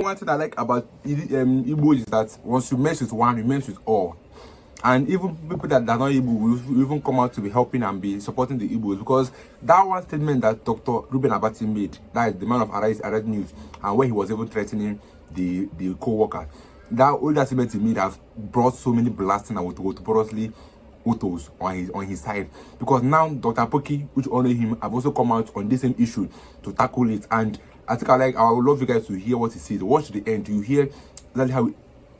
One thing I like about Igbo is that once you mess with one, you mess with all. And even people that are not Igbo will even come out to be helping and be supporting the Igbos, because that one statement that Dr. Ruben Abati made, that is the man of Arise News, and where he was even threatening the co-worker, that all that statement he made has brought so many blasting and broadly autos on his side, because now Dr. Apoki, which honor him, have also come out on this same issue to tackle it. And I think I would love you guys to hear what he says. Watch to the end. You hear exactly how he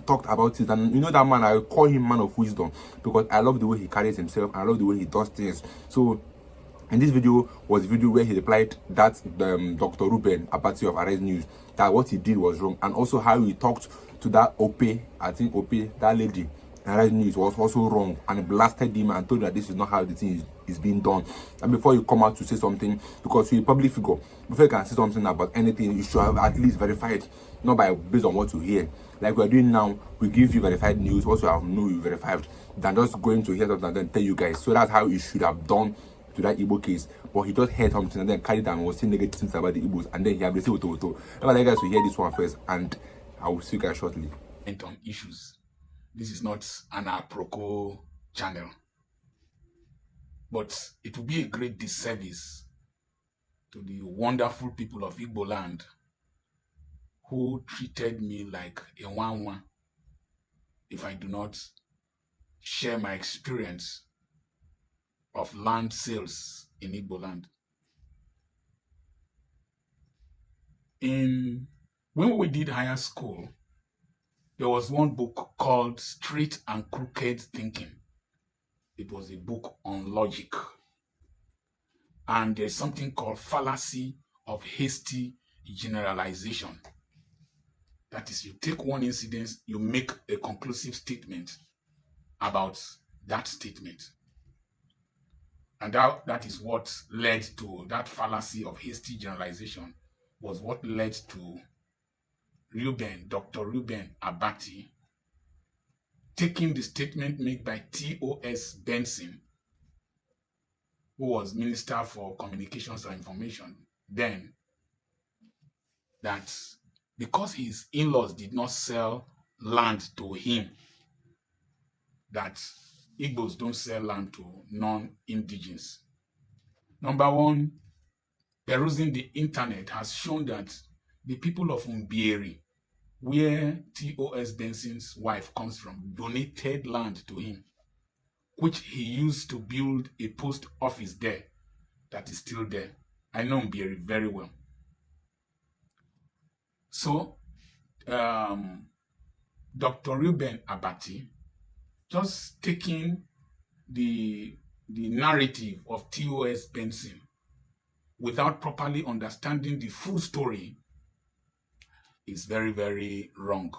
talked about it. And you know that man, I call him man of wisdom, because I love the way he carries himself and I love the way he does things. So and this video was the video where he replied that Dr. Ruben Abati of Arise News, that what he did was wrong, and also how he talked to that Ope, I think Ope, that lady, Arise News, was also wrong, and he blasted him and told that this is not how the thing is being done. And before you come out to say something, because you're a public figure, before you can say something about anything, you should have at least verified, not based on what you hear. Like we're doing now, we give you verified news, what you have know you verified, than just going to hear something and then tell you guys. So that's how you should have done to that Igbo case. But he just heard something and then carried and was saying negative things about the Igbos, and then he had received Oto. I want you guys to hear this one first, and I will see you guys shortly. On issues. This is not an Aproko channel, but it will be a great disservice to the wonderful people of Igbo land who treated me like a one if I do not share my experience of land sales in Igbo land. When we did higher school, there was one book called Straight and Crooked Thinking. It was a book on logic. And there's something called fallacy of hasty generalization. That is, you take one incident, you make a conclusive statement about that statement. And that is what led to that fallacy of hasty generalization, was what led to Dr. Ruben Abati taking the statement made by T.O.S. Benson, who was Minister for Communications and Information then, that because his in-laws did not sell land to him, that Igbos don't sell land to non-indigens. Number one, perusing the internet has shown that the people of Umbieri, where T.O.S. Benson's wife comes from, donated land to him, which he used to build a post office there that is still there. I know Umbieri very well. So, Dr. Ruben Abati, just taking the narrative of T.O.S. Benson without properly understanding the full story, is very, very wrong.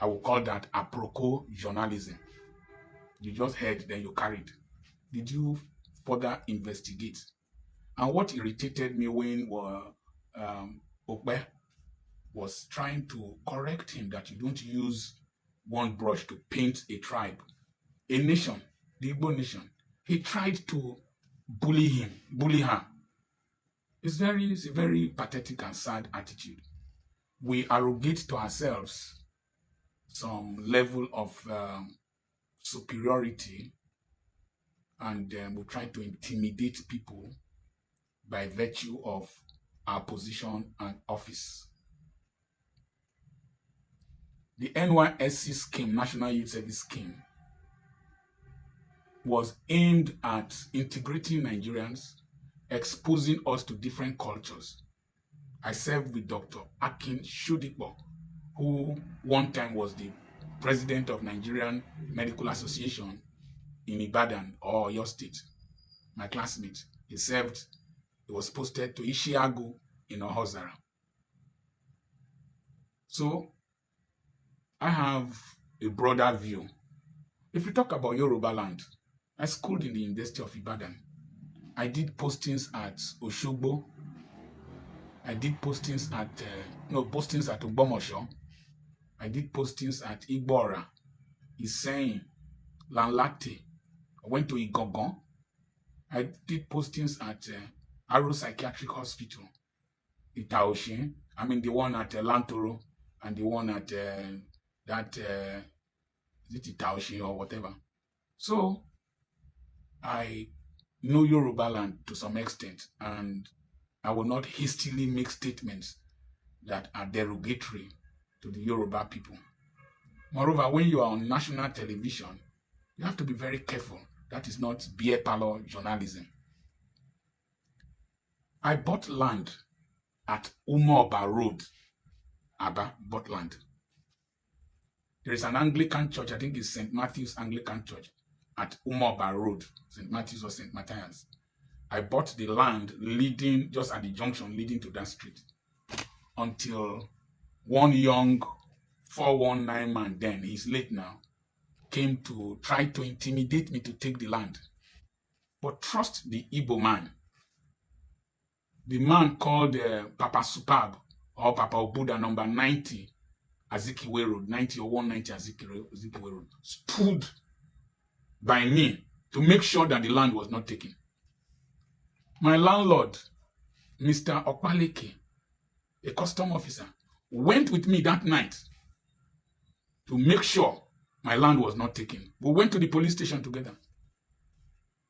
I will call that Aproko journalism. You just heard, then you carried. Did you further investigate? And what irritated me when Okbe was trying to correct him that you don't use one brush to paint a tribe, a nation, the Igbo nation. He tried to bully her. It's a very pathetic and sad attitude. We arrogate to ourselves some level of superiority, and we try to intimidate people by virtue of our position and office. The NYSC scheme, National Youth Service Scheme, was aimed at integrating Nigerians, exposing us to different cultures. I served with Dr. Akin Shudipo, who one time was the president of Nigerian Medical Association in Ibadan or your state. My classmate, he was posted to Ishiagu in Ohozara. So, I have a broader view. If we talk about Yoruba land, I schooled in the University of Ibadan. I did postings at Oshogbo. I did postings at Ogbomosho. I did postings at Igbora, Iseyin, Lanlate. I went to Igogon. I did postings at Aro Psychiatric Hospital, Itaoshin. I mean, the one at Lantoro and the one at is it Itaoshi or whatever. So I know Yoruba land to some extent, and I will not hastily make statements that are derogatory to the Yoruba people. Moreover, when you are on national television, you have to be very careful. That is not beer parlor journalism. I bought land at Umoba Road, Aba, bought land. There is an Anglican church, I think it's St. Matthew's Anglican Church, at Umoba Road, St. Matthew's or St. Matthias. I bought the land leading, just at the junction leading to that street, until one young 419 man, then he's late now, came to try to intimidate me to take the land. But trust the Igbo man. The man called Papa Superb or Papa Obuda number 90 Azikiwe Road, 90 or 190 Azikiwe Road, stood by me to make sure that the land was not taken. My landlord, Mr. Okpaleke, a custom officer, went with me that night to make sure my land was not taken. We went to the police station together.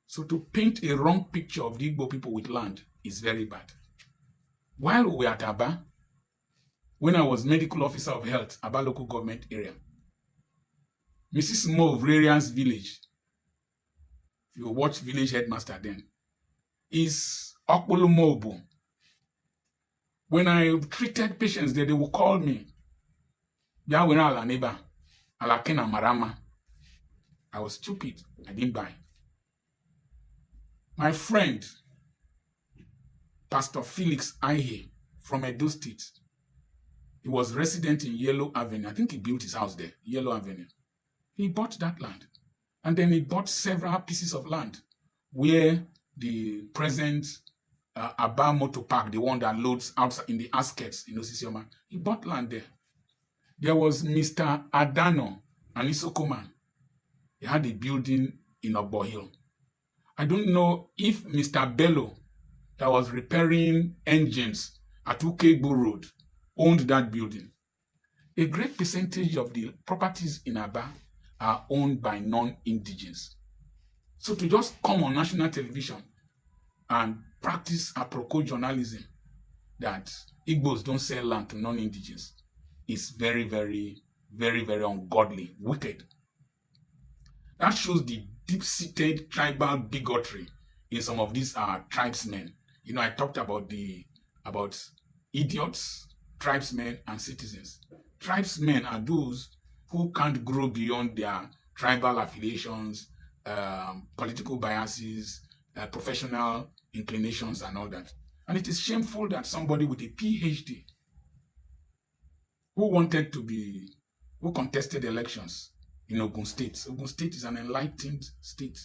So to paint a wrong picture of the Igbo people with land is very bad. While we were at Aba, when I was medical officer of health, Aba local government area, Mrs. Mo of Rarian's village, if you watch Village Headmaster then, is Okpolo Mobu. When I treated patients there, they would call me, Yawena ala neighbor, Alakena Marama. I was stupid. I didn't buy. My friend, Pastor Felix Aihe from Edo State, he was resident in Yellow Avenue. I think he built his house there, Yellow Avenue. He bought that land. And then he bought several pieces of land where the present Aba Motor Park, the one that loads outside in the outskirts in Osisioma, he bought land there. There was Mr. Adano, an Isoko man. He had a building in Obo Hill. I don't know if Mr. Bello, that was repairing engines at Ukegbu Road, owned that building. A great percentage of the properties in Aba are owned by non-indigens. So to just come on national television and practice apropos journalism that Igbos don't sell land to non-indigens is very, very, very, very ungodly, wicked. That shows the deep-seated tribal bigotry in some of these tribesmen. You know, I talked about idiots, tribesmen, and citizens. Tribesmen are those who can't grow beyond their tribal affiliations, political biases, professional inclinations, and all that. And it is shameful that somebody with a PhD who contested elections in Ogun State. Ogun State is an enlightened state,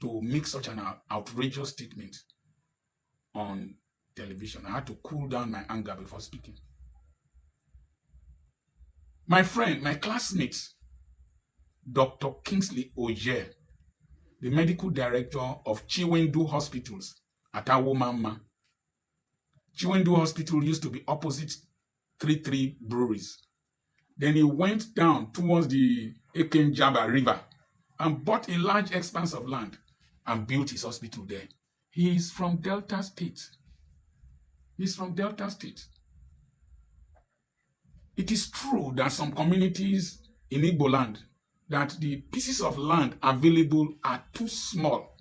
to make such an outrageous statement on television. I had to cool down my anger before speaking. My friend, my classmate, Dr. Kingsley Oje, the medical director of Chiwendu Hospitals at Awomama. Chiwendu Hospital used to be opposite 33 breweries. Then he went down towards the Ekenjaba River and bought a large expanse of land and built his hospital there. He is from Delta State. He's from Delta State. It is true that some communities in Igbo land, that the pieces of land available are too small.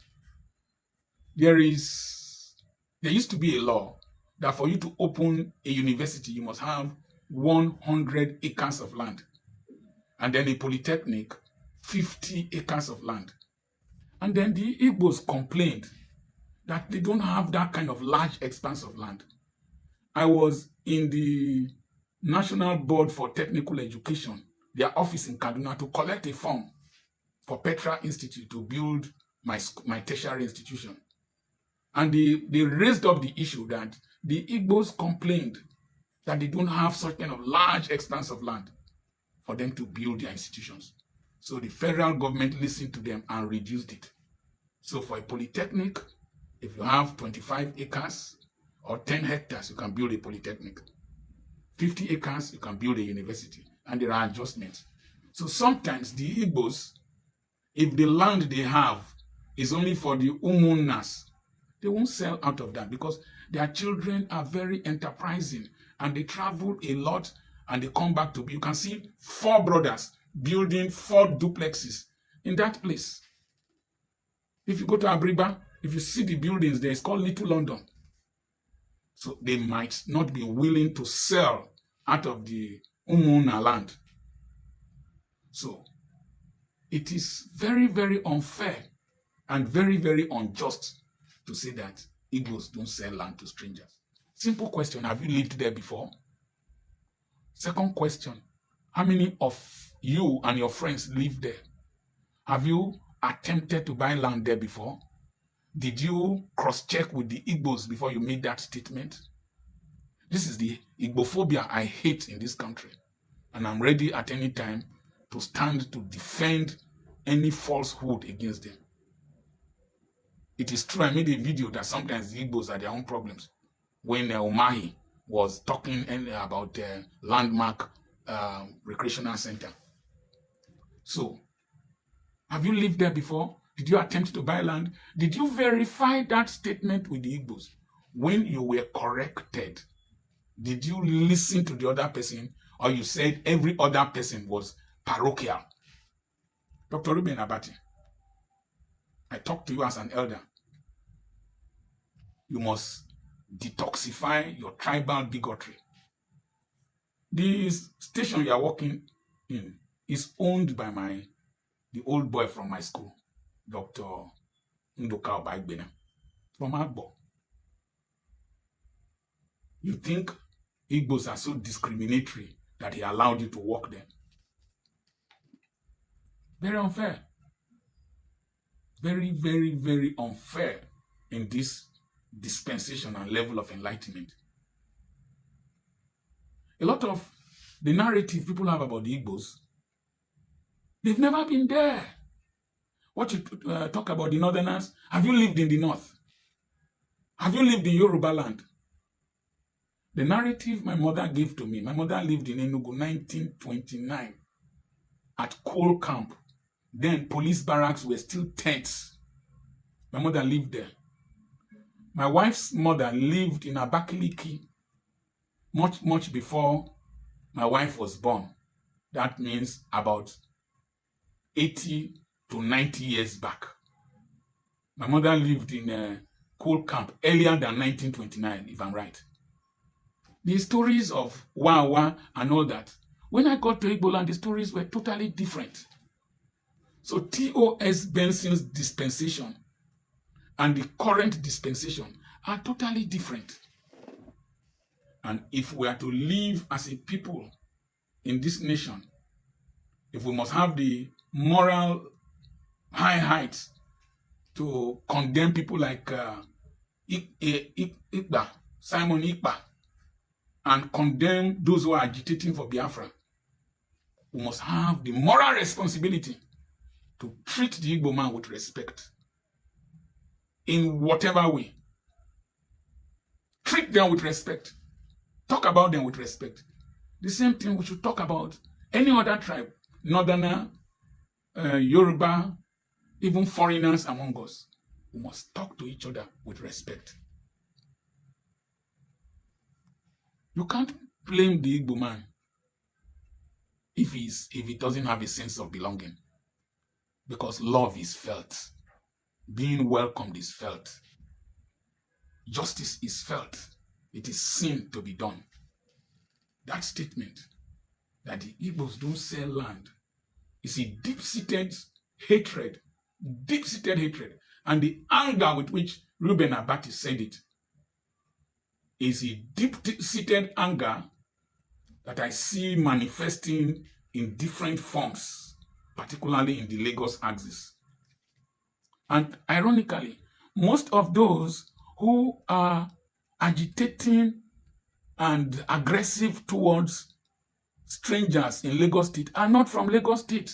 There used to be a law that for you to open a university, you must have 100 acres of land. And then a polytechnic, 50 acres of land. And then the Igbos complained that they don't have that kind of large expanse of land. I was in the National Board for Technical Education, their office in Kaduna, to collect a form for Petra Institute to build my tertiary institution. And they raised up the issue that the Igbos complained that they don't have such kind of large expanse of land for them to build their institutions. So the federal government listened to them and reduced it. So for a polytechnic, if you have 25 acres, or 10 hectares, you can build a polytechnic. 50 acres, you can build a university. And there are adjustments. So sometimes the Igbos, if the land they have is only for the Umunnas, they won't sell out of that because their children are very enterprising and they travel a lot and they come back to, you can see 4 brothers building 4 duplexes in that place. If you go to Abriba, if you see the buildings there, it's called Little London. So they might not be willing to sell out of the Umunna land. So it is very, very unfair and very, very unjust to say that Igbos don't sell land to strangers. Simple question, have you lived there before? Second question, how many of you and your friends live there? Have you attempted to buy land there before? Did you cross-check with the Igbos before you made that statement? This is the Igbophobia I hate in this country. And I'm ready at any time to stand to defend any falsehood against them. It is true, I made a video that sometimes the Igbos are their own problems. When Umahi was talking about landmark recreational center. So, have you lived there before? Did you attempt to buy land? Did you verify that statement with the Igbos? When you were corrected, did you listen to the other person, or you said every other person was parochial? Dr. Ruben Abati, I talk to you as an elder. You must detoxify your tribal bigotry. This station you are working in is owned by the old boy from my school, Dr. Ndoka Obaigbena, from Agbo. You think Igbos are so discriminatory that he allowed you to work there? Very unfair. Very, very, very unfair in this dispensation and level of enlightenment. A lot of the narrative people have about the Igbos, they've never been there. What you talk about the Northerners, have you lived in the North? Have you lived in Yoruba land? The narrative my mother gave to me, my mother lived in Enugu 1929 at coal camp. Then police barracks were still tents. My mother lived there. My wife's mother lived in Abakaliki much, much before my wife was born. That means about 80 to 90 years back. My mother lived in a coal camp earlier than 1929, if I'm right. The stories of Wawa and all that, when I got to Igbo land, the stories were totally different. So T.O.S. Benson's dispensation and the current dispensation are totally different. And if we are to live as a people in this nation, if we must have the moral high heights to condemn people like Ikba, Simon Ikba, and condemn those who are agitating for Biafra, we must have the moral responsibility to treat the Igbo man with respect in whatever way. Treat them with respect. Talk about them with respect. The same thing we should talk about any other tribe, Northerner, Yoruba, even foreigners among us. We must talk to each other with respect. You can't blame the Igbo man if he doesn't have a sense of belonging, because love is felt. Being welcomed is felt. Justice is felt. It is sin to be done. That statement that the Igbos don't sell land is a deep-seated hatred. Deep-seated hatred. And the anger with which Ruben Abati said it is a deep-seated anger that I see manifesting in different forms, particularly in the Lagos axis. And ironically, most of those who are agitating and aggressive towards strangers in Lagos State are not from Lagos State.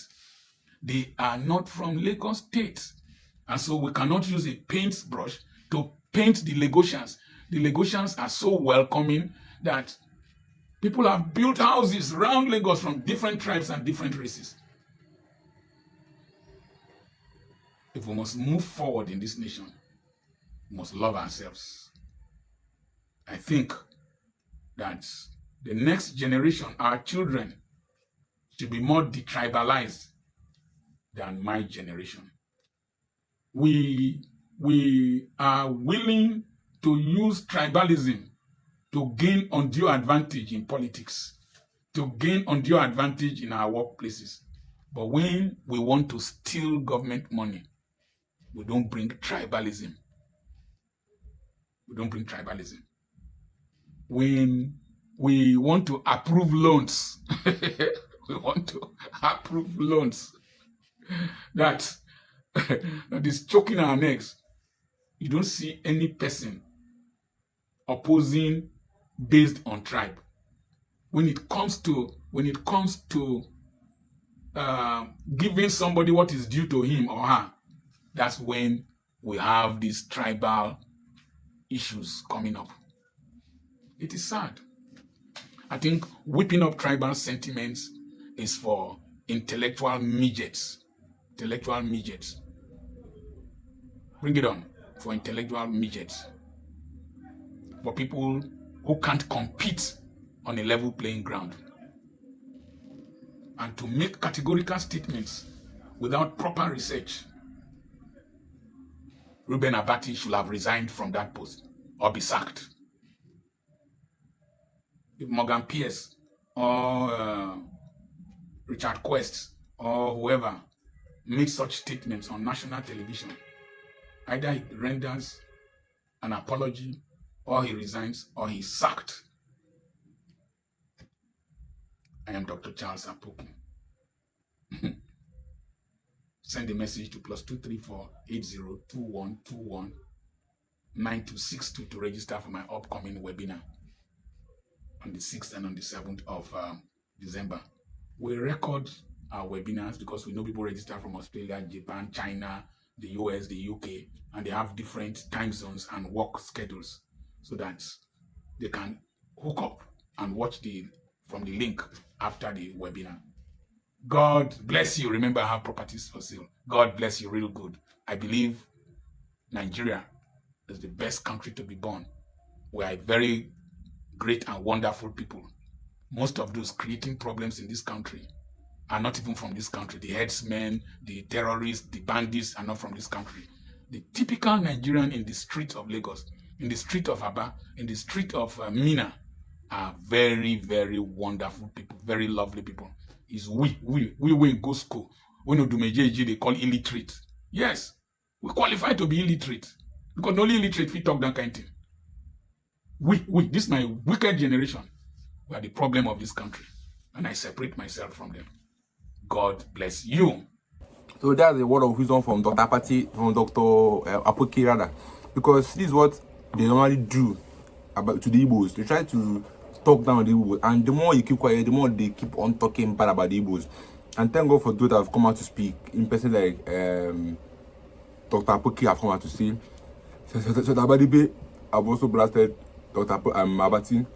They are not from Lagos State. And so we cannot use a paintbrush to paint the Lagosians The Lagosians are so welcoming that people have built houses around Lagos from different tribes and different races. If we must move forward in this nation, we must love ourselves. I think that the next generation, our children, should be more detribalized than my generation. We are willing to use tribalism to gain undue advantage in politics, to gain undue advantage in our workplaces. But when we want to steal government money, we don't bring tribalism. We don't bring tribalism. When we want to approve loans, we want to approve loans that is choking our necks. You don't see any person opposing based on tribe. When it comes to giving somebody what is due to him or her, that's when we have these tribal issues coming up. It is sad. I think whipping up tribal sentiments is for intellectual midgets. Intellectual midgets. Bring it on for intellectual midgets. For people who can't compete on a level playing ground. And to make categorical statements without proper research. Reuben Abati should have resigned from that post or be sacked. If Morgan Pierce or Richard Quest or whoever makes such statements on national television, either he renders an apology or he resigns or he's sacked. I am Dr. Charles Apoki. Send a message to +234 802121 9262 to register for my upcoming webinar on the 6th and on the 7th of December. We record our webinars because we know people register from Australia, Japan, China, the US, the UK, and they have different time zones and work schedules so that they can hook up and watch from the link after the webinar. God bless you. Remember, I have properties for sale. God bless you real good. I believe Nigeria is the best country to be born. We are very great and wonderful people. Most of those creating problems in this country are not even from this country. The headsmen, the terrorists, the bandits are not from this country. The typical Nigerian in the streets of Lagos, in the street of Aba, in the street of Mina are very, very wonderful people, very lovely people. Is we go school. When we do mejeji, they call illiterate. Yes, we qualify to be illiterate because only illiterate we talk that kind of thing. This is my wicked generation. We are the problem of this country, and I separate myself from them. God bless you. So that's a word of wisdom from Dr. Abati, from Dr. Apoki rather, because this is what they normally do to the Igbos. They try to talk down the Igbos, and the more you keep quiet, the more they keep on talking bad about the Igbos. And thank God for those that have come out to speak. In person like Dr. Apoki have come out to say. So Abadi have also blasted Dr. Abati.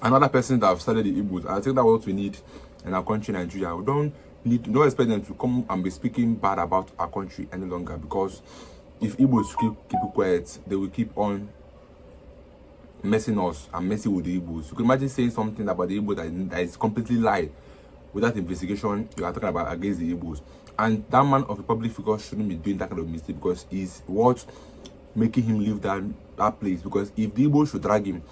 Another person that have started the Igbos. I think that's what we need in our country, Nigeria. We don't expect them to come and be speaking bad about our country any longer, because if Igbos keep it quiet, they will keep on messing us and messing with the Igbos. You can imagine saying something about the Igbos that is completely lie without investigation you are talking about against the Igbos. And that man of a public figure shouldn't be doing that kind of mistake, because it's what making him leave that place. Because if the Igbos should drag him,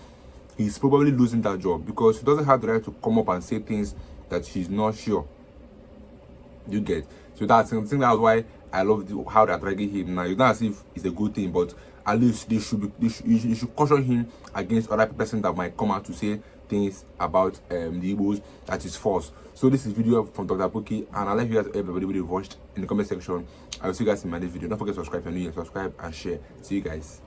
he's probably losing that job, because he doesn't have the right to come up and say things that he's not sure. You get? So that's something. That's why I love how they're dragging him now. It's not as if it's a good thing, but at least you should caution him against other person that might come out to say things about the Igbos that is false. So this is video from Dr. Apoki, and I'll let you guys everybody watched in the comment section. I will see you guys in my next video. Don't forget to subscribe if you're new here. Subscribe and share. See you guys.